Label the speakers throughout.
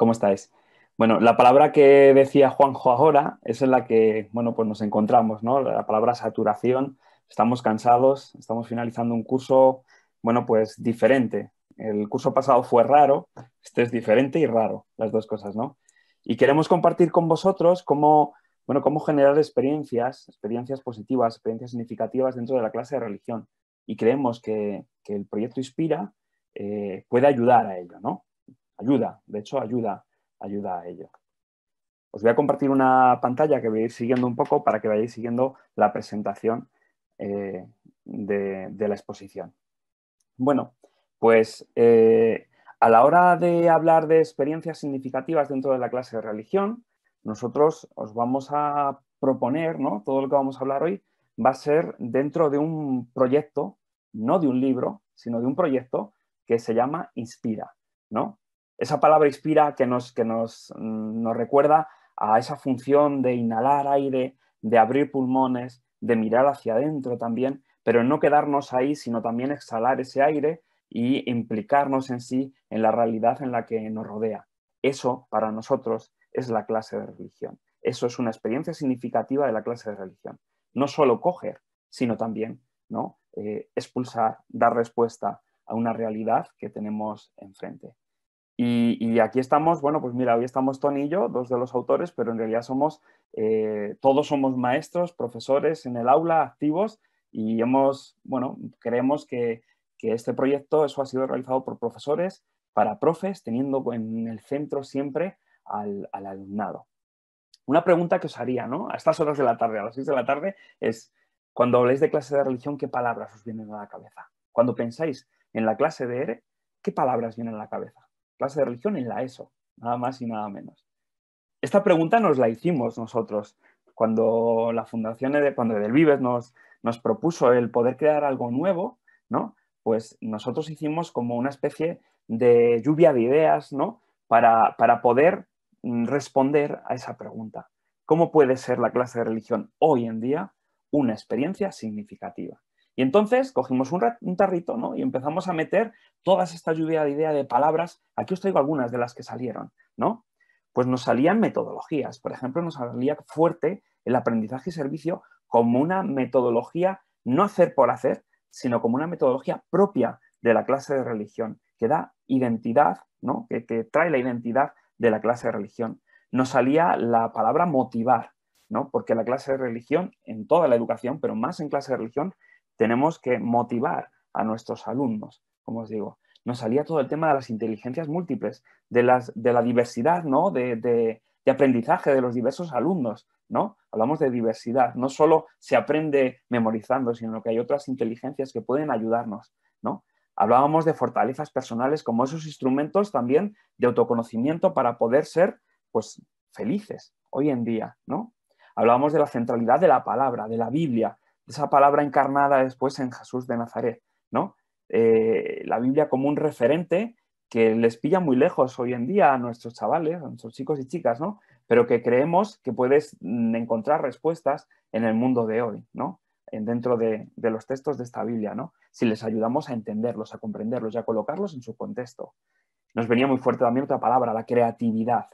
Speaker 1: ¿Cómo estáis? Bueno, la palabra que decía Juanjo ahora es en la que, bueno, pues nos encontramos, ¿no? La palabra saturación. Estamos cansados, estamos finalizando un curso, bueno, pues diferente. El curso pasado fue raro, este es diferente y raro, las dos cosas, ¿no? Y queremos compartir con vosotros cómo, bueno, cómo generar experiencias positivas, experiencias significativas dentro de la clase de religión. Y creemos que el proyecto Inspira puede ayudar a ello, ¿no? Ayuda, de hecho, ayuda a ello. Os voy a compartir una pantalla que voy a ir siguiendo un poco para que vayáis siguiendo la presentación de la exposición. Bueno, pues a la hora de hablar de experiencias significativas dentro de la clase de religión, nosotros os vamos a proponer, ¿no? Todo lo que vamos a hablar hoy va a ser dentro de un proyecto, no de un libro, sino de un proyecto que se llama Inspira, ¿no? Esa palabra inspira nos recuerda a esa función de inhalar aire, de abrir pulmones, de mirar hacia adentro también, pero no quedarnos ahí, sino también exhalar ese aire y implicarnos en sí, en la realidad en la que nos rodea. Eso, para nosotros, es la clase de religión. Eso es una experiencia significativa de la clase de religión. No solo coger, sino también, ¿no? Expulsar, dar respuesta a una realidad que tenemos enfrente. Y aquí estamos, bueno, pues mira, hoy estamos Tony y yo, dos de los autores, pero en realidad todos somos maestros, profesores en el aula, activos, y bueno, creemos que este proyecto, eso ha sido realizado por profesores, para profes, teniendo en el centro siempre al alumnado. Una pregunta que os haría, ¿no? A estas horas de la tarde, a las 6 de la tarde, es, cuando habléis de clase de religión, ¿qué palabras os vienen a la cabeza? Cuando pensáis en la clase de ERE, ¿qué palabras vienen a la cabeza? Clase de religión en la ESO, nada más y nada menos. Esta pregunta nos la hicimos nosotros cuando la Fundación, cuando Edelvives nos propuso el poder crear algo nuevo, ¿no? Pues nosotros hicimos como una especie de lluvia de ideas, ¿no? Para poder responder a esa pregunta. ¿Cómo puede ser la clase de religión hoy en día una experiencia significativa? Y entonces cogimos un tarrito, ¿no? Y empezamos a meter todas esta lluvia de ideas, de palabras. Aquí os traigo algunas de las que salieron, ¿no? Pues nos salían metodologías. Por ejemplo, nos salía fuerte el aprendizaje y servicio como una metodología, no hacer por hacer, sino como una metodología propia de la clase de religión, que da identidad, ¿no? que trae la identidad de la clase de religión. Nos salía la palabra motivar, ¿no? Porque la clase de religión, en toda la educación, pero más en clase de religión, tenemos que motivar a nuestros alumnos, como os digo. Nos salía todo el tema de las inteligencias múltiples, de la diversidad, ¿no? de aprendizaje de los diversos alumnos, ¿no? Hablamos de diversidad, no solo se aprende memorizando, sino que hay otras inteligencias que pueden ayudarnos, ¿no? Hablábamos de fortalezas personales como esos instrumentos también de autoconocimiento para poder ser, pues, felices hoy en día, ¿no? Hablábamos de la centralidad de la palabra, de la Biblia, de esa palabra encarnada después en Jesús de Nazaret, ¿no? La Biblia como un referente que les pilla muy lejos hoy en día a nuestros chavales, a nuestros chicos y chicas, ¿no? Pero que creemos que puedes encontrar respuestas en el mundo de hoy, ¿no? Dentro de los textos de esta Biblia, ¿no? Si les ayudamos a entenderlos, a comprenderlos y a colocarlos en su contexto. Nos venía muy fuerte también otra palabra, la creatividad.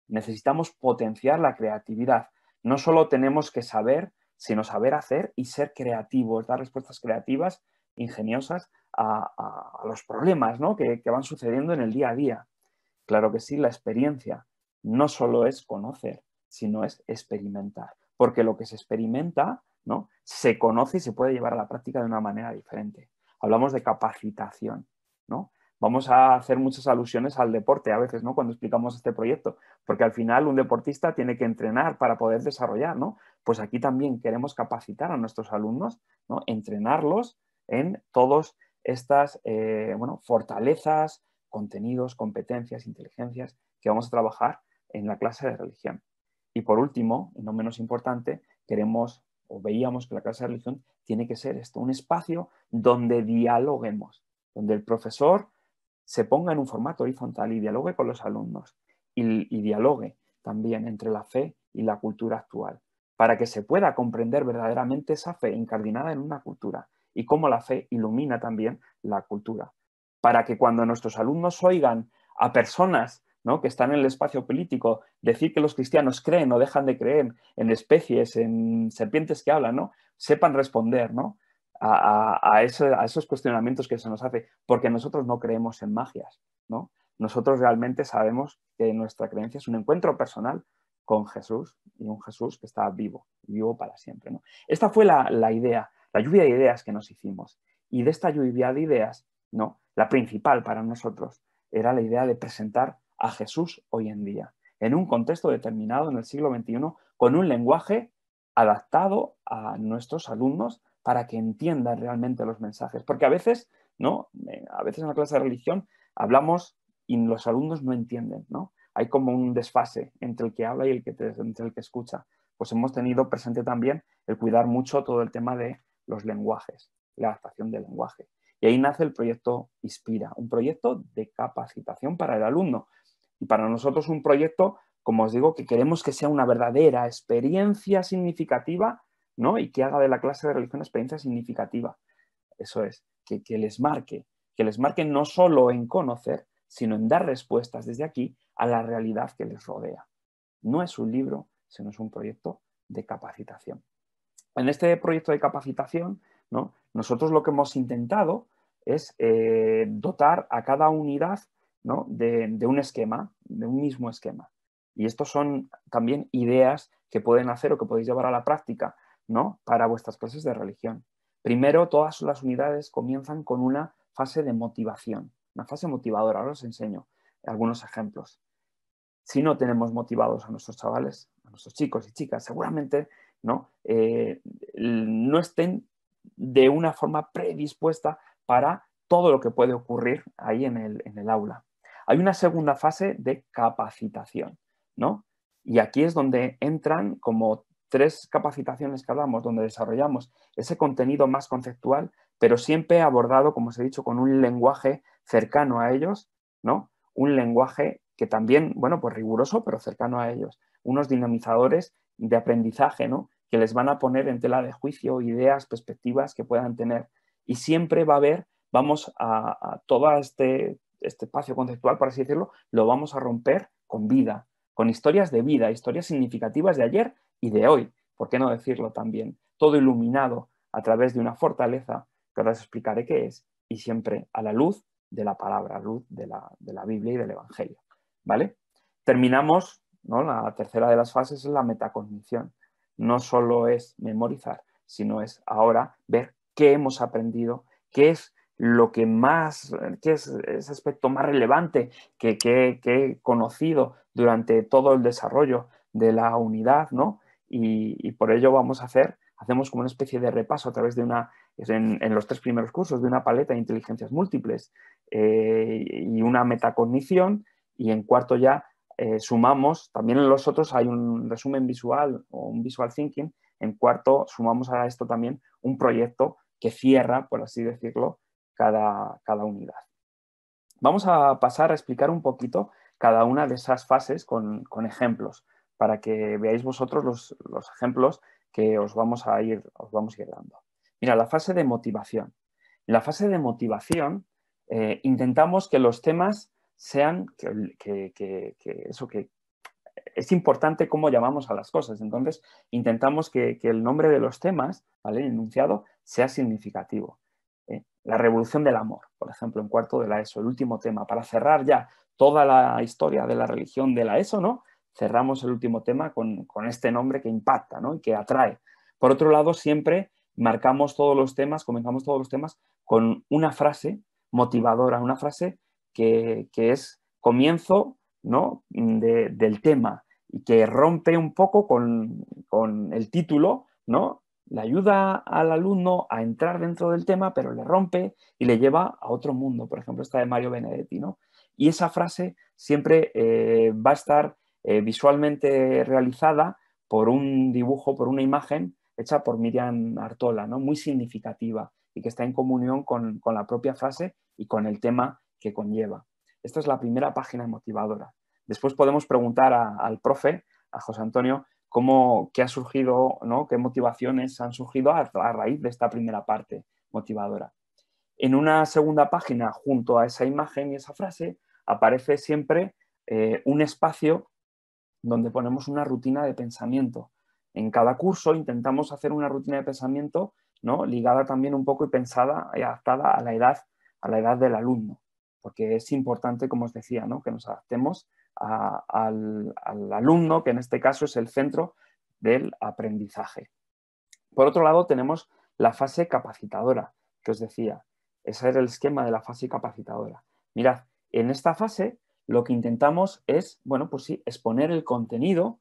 Speaker 1: Necesitamos potenciar la creatividad. No solo tenemos que saber, sino saber hacer y ser creativos, dar respuestas creativas, ingeniosas a los problemas, ¿no? que van sucediendo en el día a día. Claro que sí, la experiencia no solo es conocer, sino es experimentar. Porque lo que se experimenta, ¿no? Se conoce y se puede llevar a la práctica de una manera diferente. Hablamos de capacitación, ¿no? Vamos a hacer muchas alusiones al deporte a veces, ¿no? Cuando explicamos este proyecto, porque al final un deportista tiene que entrenar para poder desarrollar, ¿no? Pues aquí también queremos capacitar a nuestros alumnos, ¿no? Entrenarlos en todas estas fortalezas, contenidos, competencias, inteligencias que vamos a trabajar en la clase de religión. Y por último, y no menos importante, queremos o veíamos que la clase de religión tiene que ser esto, un espacio donde dialoguemos, donde el profesor se ponga en un formato horizontal y dialogue con los alumnos y dialogue también entre la fe y la cultura actual, para que se pueda comprender verdaderamente esa fe incardinada en una cultura y cómo la fe ilumina también la cultura, para que cuando nuestros alumnos oigan a personas, ¿no?, que están en el espacio político, decir que los cristianos creen o dejan de creer en especies, en serpientes que hablan, ¿no?, sepan responder, ¿no?, a esos cuestionamientos que se nos hace, porque nosotros no creemos en magias, ¿no? Nosotros realmente sabemos que nuestra creencia es un encuentro personal con Jesús, y un Jesús que está vivo, vivo para siempre, ¿no? Esta fue la idea, la lluvia de ideas que nos hicimos. Y de esta lluvia de ideas, ¿no?, la principal para nosotros era la idea de presentar a Jesús hoy en día, en un contexto determinado en el siglo XXI, con un lenguaje adaptado a nuestros alumnos para que entiendan realmente los mensajes. Porque a veces, ¿no?, a veces en la clase de religión hablamos y los alumnos no entienden, ¿no? Hay como un desfase entre el que habla y entre el que escucha. Pues hemos tenido presente también el cuidar mucho todo el tema de los lenguajes, la adaptación del lenguaje. Y ahí nace el proyecto Inspira, un proyecto de capacitación para el alumno. Y para nosotros un proyecto, como os digo, que queremos que sea una verdadera experiencia significativa, ¿no?, y que haga de la clase de religión experiencia significativa. Eso es, que les marque no solo en conocer, sino en dar respuestas desde aquí a la realidad que les rodea. No es un libro, sino es un proyecto de capacitación. En este proyecto de capacitación, ¿no?, nosotros lo que hemos intentado es dotar a cada unidad, ¿no?, de un esquema, de un mismo esquema. Y estos son también ideas que pueden hacer o que podéis llevar a la práctica, ¿no?, para vuestras clases de religión. Primero, todas las unidades comienzan con una fase de motivación, una fase motivadora. Ahora os enseño algunos ejemplos. Si no tenemos motivados a nuestros chavales, a nuestros chicos y chicas, seguramente no estén de una forma predispuesta para todo lo que puede ocurrir ahí en el aula. Hay una segunda fase de capacitación, ¿no? Y aquí es donde entran como 3 capacitaciones que hablamos, donde desarrollamos ese contenido más conceptual, pero siempre abordado, como os he dicho, con un lenguaje cercano a ellos, ¿no? Un lenguaje que también, bueno, pues riguroso, pero cercano a ellos. Unos dinamizadores de aprendizaje, ¿no?, que les van a poner en tela de juicio ideas, perspectivas que puedan tener. Y siempre va a haber, vamos a todo este espacio conceptual, por así decirlo, lo vamos a romper con vida, con historias de vida, historias significativas de ayer y de hoy. ¿Por qué no decirlo también? Todo iluminado a través de una fortaleza, que ahora os explicaré qué es, y siempre a la luz de la palabra, a la luz de la Biblia y del Evangelio. ¿Vale? Terminamos, ¿no? La tercera de las fases es la metacognición. No solo es memorizar, sino es ahora ver qué hemos aprendido, qué es lo que más, qué es ese aspecto más relevante que he conocido durante todo el desarrollo de la unidad, ¿no? Y por ello hacemos como una especie de repaso a través de en los 3 primeros cursos, de una paleta de inteligencias múltiples y una metacognición, y en cuarto ya sumamos, también en los otros hay un resumen visual o un visual thinking, en cuarto sumamos a esto también un proyecto que cierra, por así decirlo, cada unidad. Vamos a pasar a explicar un poquito cada una de esas fases con ejemplos, para que veáis vosotros los ejemplos que os vamos a ir dando. Mira, la fase de motivación. En la fase de motivación intentamos que los temas sean que es importante cómo llamamos a las cosas. Entonces, intentamos que el nombre de los temas, ¿vale?, el enunciado, sea significativo. La revolución del amor, por ejemplo, en cuarto de la ESO, el último tema. Para cerrar ya toda la historia de la religión de la ESO, ¿no?, cerramos el último tema con este nombre que impacta, ¿no?, y que atrae. Por otro lado, siempre comenzamos todos los temas con una frase motivadora, una frase que es comienzo, ¿no?, del tema, y que rompe un poco con el título, ¿no? Le ayuda al alumno a entrar dentro del tema, pero le rompe y le lleva a otro mundo. Por ejemplo, esta de Mario Benedetti, ¿no? Y esa frase siempre va a estar visualmente realizada por un dibujo, por una imagen hecha por Miriam Artola, ¿no?, muy significativa y que está en comunión con la propia frase y con el tema que conlleva. Esta es la primera página motivadora. Después podemos preguntar al profe, a José Antonio, qué ha surgido, ¿no?, qué motivaciones han surgido a raíz de esta primera parte motivadora. En una segunda página, junto a esa imagen y esa frase, aparece siempre un espacio donde ponemos una rutina de pensamiento. En cada curso intentamos hacer una rutina de pensamiento, ¿no?, ligada también un poco y pensada y adaptada a la edad del alumno, porque es importante, como os decía, ¿no?, que nos adaptemos al alumno, que en este caso es el centro del aprendizaje. Por otro lado, tenemos la fase capacitadora, que os decía. Ese era el esquema de la fase capacitadora. Mirad, en esta fase lo que intentamos es, bueno, pues sí, exponer el contenido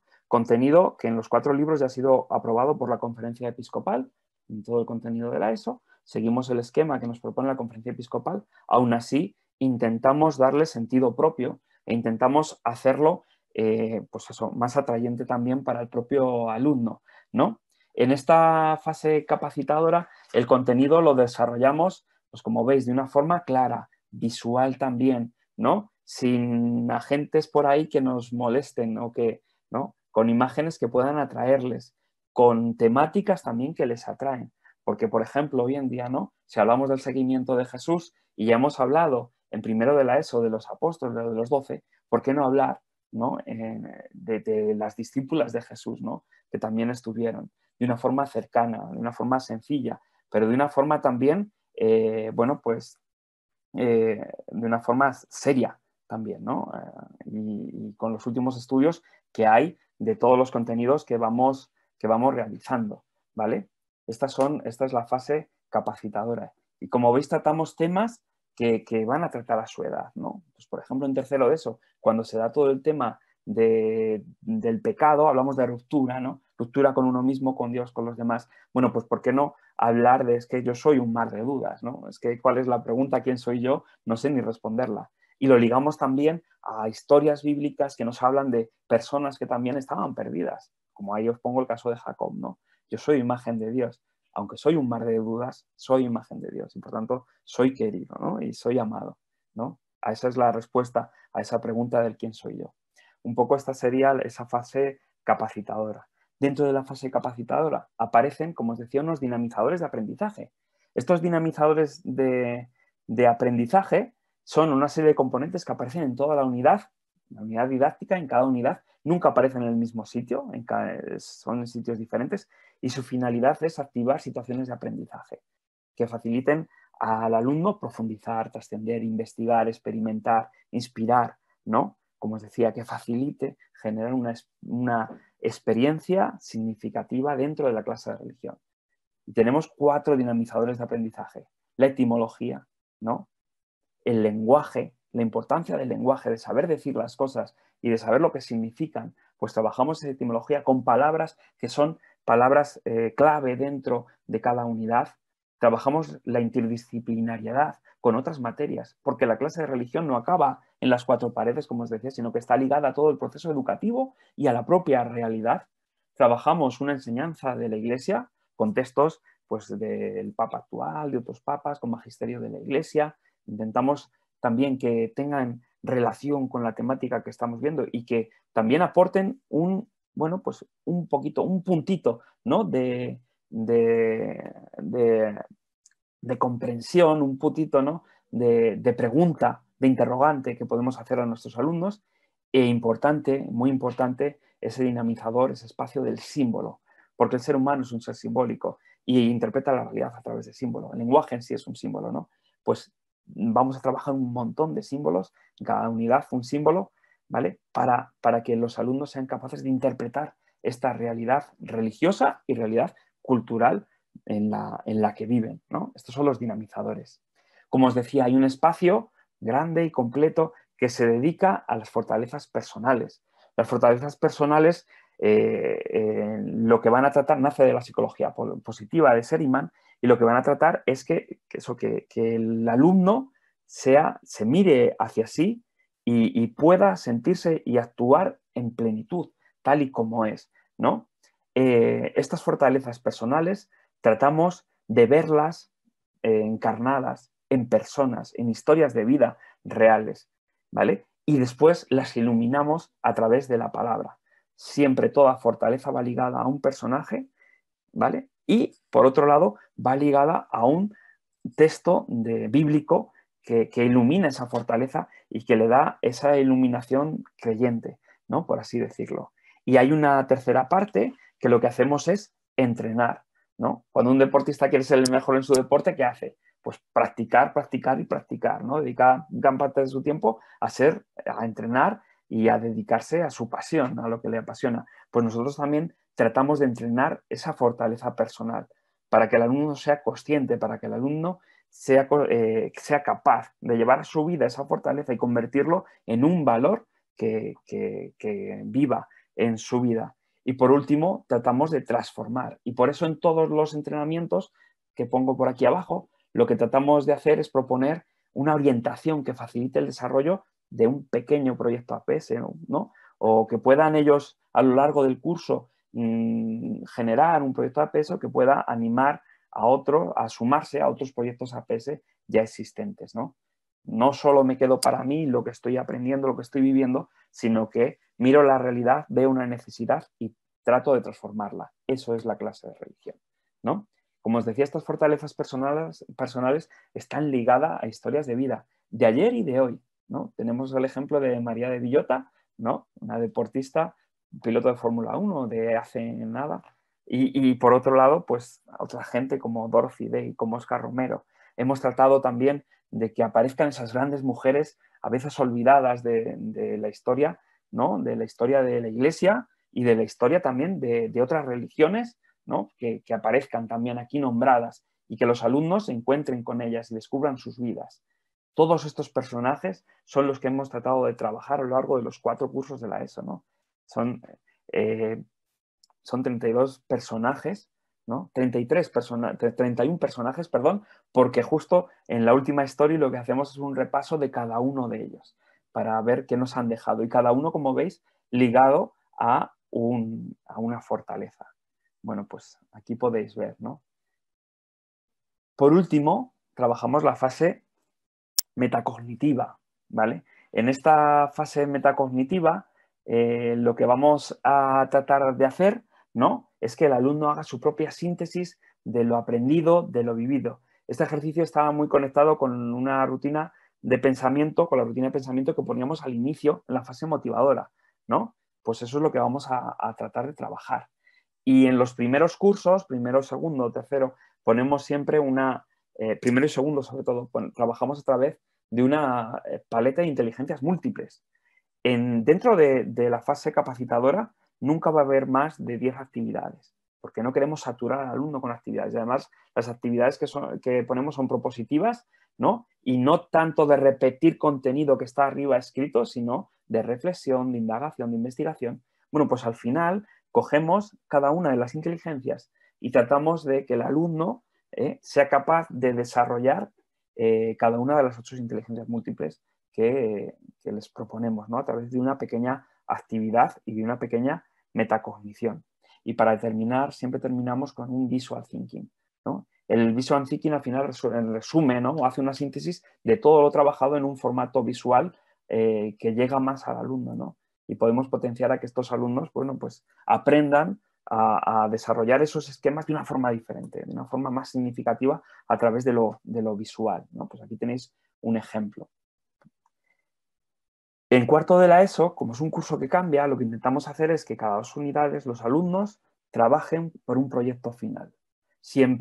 Speaker 1: que en los 4 libros ya ha sido aprobado por la Conferencia Episcopal, en todo el contenido de la ESO. Seguimos el esquema que nos propone la Conferencia Episcopal. Aún así, intentamos darle sentido propio e intentamos hacerlo, pues eso, más atrayente también para el propio alumno, ¿no? En esta fase capacitadora, el contenido lo desarrollamos, pues como veis, de una forma clara, visual también, ¿no?, sin agentes por ahí que nos molesten o que, ¿no?, con imágenes que puedan atraerles, con temáticas también que les atraen. Porque, por ejemplo, hoy en día, ¿no?, si hablamos del seguimiento de Jesús y ya hemos hablado en primero de la ESO de los apóstoles, de los 12, ¿por qué no hablar, ¿no?, de las discípulas de Jesús, ¿no?, que también estuvieron de una forma cercana, de una forma sencilla, pero de una forma también, bueno, pues de una forma seria también, ¿no? Y con los últimos estudios que hay de todos los contenidos que vamos realizando, ¿vale? Esta es la fase capacitadora. Y como veis, tratamos temas que van a tratar a su edad, ¿no? Pues, por ejemplo, en tercero de eso, cuando se da todo el tema del pecado, hablamos de ruptura, ¿no? Ruptura con uno mismo, con Dios, con los demás. Bueno, pues ¿por qué no hablar de es que yo soy un mar de dudas, ¿no? Es que ¿cuál es la pregunta? ¿Quién soy yo? No sé ni responderla. Y lo ligamos también a historias bíblicas que nos hablan de personas que también estaban perdidas. Como ahí os pongo el caso de Jacob, ¿no? Yo soy imagen de Dios. Aunque soy un mar de dudas, soy imagen de Dios y por tanto soy querido, ¿no? Y soy amado, ¿no? Esa es la respuesta a esa pregunta del quién soy yo. Un poco esta sería esa fase capacitadora. Dentro de la fase capacitadora aparecen, como os decía, unos dinamizadores de aprendizaje. Estos dinamizadores de aprendizaje son una serie de componentes que aparecen en toda la unidad didáctica, en cada unidad. Nunca aparecen en el mismo sitio, son en sitios diferentes, y su finalidad es activar situaciones de aprendizaje que faciliten al alumno profundizar, trascender, investigar, experimentar, inspirar, ¿no? Como os decía, que facilite generar una experiencia significativa dentro de la clase de religión. Y tenemos 4 dinamizadores de aprendizaje. La etimología, ¿no?, el lenguaje, la importancia del lenguaje, de saber decir las cosas y de saber lo que significan. Pues trabajamos esa etimología con palabras que son palabras clave dentro de cada unidad. Trabajamos la interdisciplinariedad con otras materias, porque la clase de religión no acaba en las 4 paredes, como os decía, sino que está ligada a todo el proceso educativo y a la propia realidad. Trabajamos una enseñanza de la Iglesia con textos, pues, del Papa actual, de otros papas, con magisterio de la Iglesia. Intentamos también que tengan relación con la temática que estamos viendo y que también aporten bueno, pues un poquito, un puntito, ¿no?, de comprensión, un puntito, ¿no?, de pregunta, de interrogante que podemos hacer a nuestros alumnos. E importante, muy importante, ese dinamizador, ese espacio del símbolo, porque el ser humano es un ser simbólico y interpreta la realidad a través del símbolo. El lenguaje en sí es un símbolo, ¿no? Pues vamos a trabajar un montón de símbolos, en cada unidad un símbolo, ¿vale? Para que los alumnos sean capaces de interpretar esta realidad religiosa y realidad cultural en la que viven, ¿no? Estos son los dinamizadores. Como os decía, hay un espacio grande y completo que se dedica a las fortalezas personales. Las fortalezas personales, lo que van a tratar, nace de la psicología positiva de Seligman, y lo que van a tratar es que el alumno se mire hacia sí y pueda sentirse y actuar en plenitud, tal y como es, ¿no? Estas fortalezas personales tratamos de verlas encarnadas en personas, en historias de vida reales, ¿vale? Y después las iluminamos a través de la palabra. Siempre toda fortaleza va ligada a un personaje, ¿vale? Y, por otro lado, va ligada a un texto bíblico que ilumina esa fortaleza y que le da esa iluminación creyente, ¿no? Por así decirlo. Y hay una tercera parte que lo que hacemos es entrenar, ¿no? Cuando un deportista quiere ser el mejor en su deporte, ¿qué hace? Pues practicar, practicar y practicar, ¿no? Dedica gran parte de su tiempo a entrenar y a dedicarse a su pasión, a lo que le apasiona. Pues nosotros también tratamos de entrenar esa fortaleza personal para que el alumno sea consciente, para que el alumno sea capaz de llevar a su vida esa fortaleza y convertirlo en un valor que viva en su vida. Y por último, tratamos de transformar. Y por eso en todos los entrenamientos que pongo por aquí abajo, lo que tratamos de hacer es proponer una orientación que facilite el desarrollo de un pequeño proyecto APS, ¿no? O que puedan ellos a lo largo del curso generar un proyecto APS o que pueda animar a otros a sumarse a otros proyectos APS ya existentes, ¿no? No solo me quedo para mí lo que estoy aprendiendo, lo que estoy viviendo, sino que miro la realidad, veo una necesidad y trato de transformarla. Eso es la clase de religión, ¿no? Como os decía, estas fortalezas personales están ligadas a historias de vida, de ayer y de hoy, ¿no? Tenemos el ejemplo de María de Villota, ¿no? Una deportista, piloto de Fórmula 1 de hace nada, y por otro lado, pues otra gente como Dorothy Day, como Oscar Romero. Hemos tratado también de que aparezcan esas grandes mujeres, a veces olvidadas de la historia, ¿no? De la historia de la Iglesia y de la historia también de otras religiones, ¿no? Que aparezcan también aquí nombradas y que los alumnos se encuentren con ellas y descubran sus vidas. Todos estos personajes son los que hemos tratado de trabajar a lo largo de los 4 cursos de la ESO, ¿no? Son 32 personajes, ¿no? 31 personajes, perdón, porque justo en la última story lo que hacemos es un repaso de cada uno de ellos para ver qué nos han dejado. Y cada uno, como veis, ligado a una fortaleza. Bueno, pues aquí podéis ver, ¿no? Por último, trabajamos la fase metacognitiva, ¿vale? En esta fase metacognitiva, lo que vamos a tratar de hacer, ¿no? Es que el alumno haga su propia síntesis de lo aprendido, de lo vivido. Este ejercicio estaba muy conectado con una rutina de pensamiento, con la rutina de pensamiento que poníamos al inicio en la fase motivadora, ¿no? Pues eso es lo que vamos a tratar de trabajar. Y en los primeros cursos, primero, segundo, tercero, ponemos siempre primero y segundo sobre todo, trabajamos a través de una paleta de inteligencias múltiples. Dentro de la fase capacitadora nunca va a haber más de 10 actividades, porque no queremos saturar al alumno con actividades. Y además, las actividades que ponemos son propositivas, ¿no? Y no tanto de repetir contenido que está arriba escrito, sino de reflexión, de indagación, de investigación. Bueno, pues al final cogemos cada una de las inteligencias y tratamos de que el alumno sea capaz de desarrollar cada una de las 8 inteligencias múltiples que les proponemos, ¿no? A través de una pequeña actividad y de una pequeña metacognición. Y para terminar, siempre terminamos con un visual thinking, ¿no? El visual thinking al final resume, ¿no? O hace una síntesis de todo lo trabajado en un formato visual que llega más al alumno, ¿no? Y podemos potenciar a que estos alumnos, bueno, pues aprendan a desarrollar esos esquemas de una forma diferente, de una forma más significativa a través de lo visual, ¿no? Pues aquí tenéis un ejemplo. En cuarto de la ESO, como es un curso que cambia, lo que intentamos hacer es que cada 2 unidades los alumnos trabajen por un proyecto final. Si en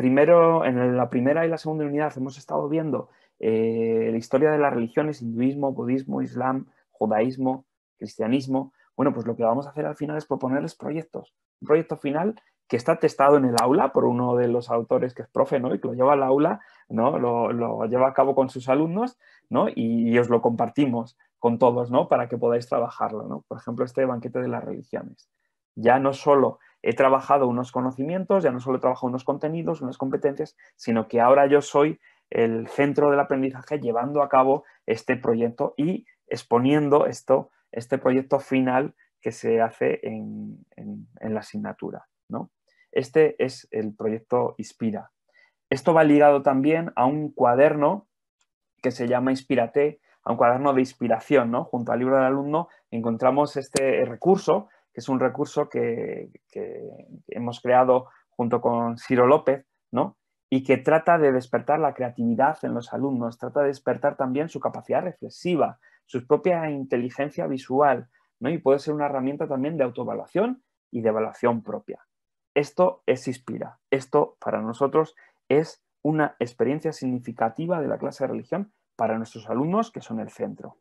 Speaker 1: la primera y la segunda unidad hemos estado viendo la historia de las religiones, hinduismo, budismo, islam, judaísmo, cristianismo, bueno, pues lo que vamos a hacer al final es proponerles proyectos. Un proyecto final que está testado en el aula por uno de los autores que es profe, ¿no? Y que lo lleva al aula, ¿no? Lo lleva a cabo con sus alumnos, ¿no? Y os lo compartimos con todos, ¿no? Para que podáis trabajarlo, ¿no? Por ejemplo, este banquete de las religiones. Ya no solo he trabajado unos conocimientos, ya no solo he trabajado unos contenidos, unas competencias, sino que ahora yo soy el centro del aprendizaje llevando a cabo este proyecto y exponiendo este proyecto final que se hace en la asignatura, ¿no? Este es el proyecto Inspira. Esto va ligado también a un cuaderno que se llama Inspírate, a un cuaderno de inspiración, ¿no? Junto al libro del alumno encontramos este recurso, que es un recurso que hemos creado junto con Ciro López, ¿no? y que trata de despertar la creatividad en los alumnos, trata de despertar también su capacidad reflexiva, su propia inteligencia visual, ¿no? Y puede ser una herramienta también de autoevaluación y de evaluación propia. Esto es Inspira. Esto para nosotros es una experiencia significativa de la clase de religión para nuestros alumnos, que son el centro.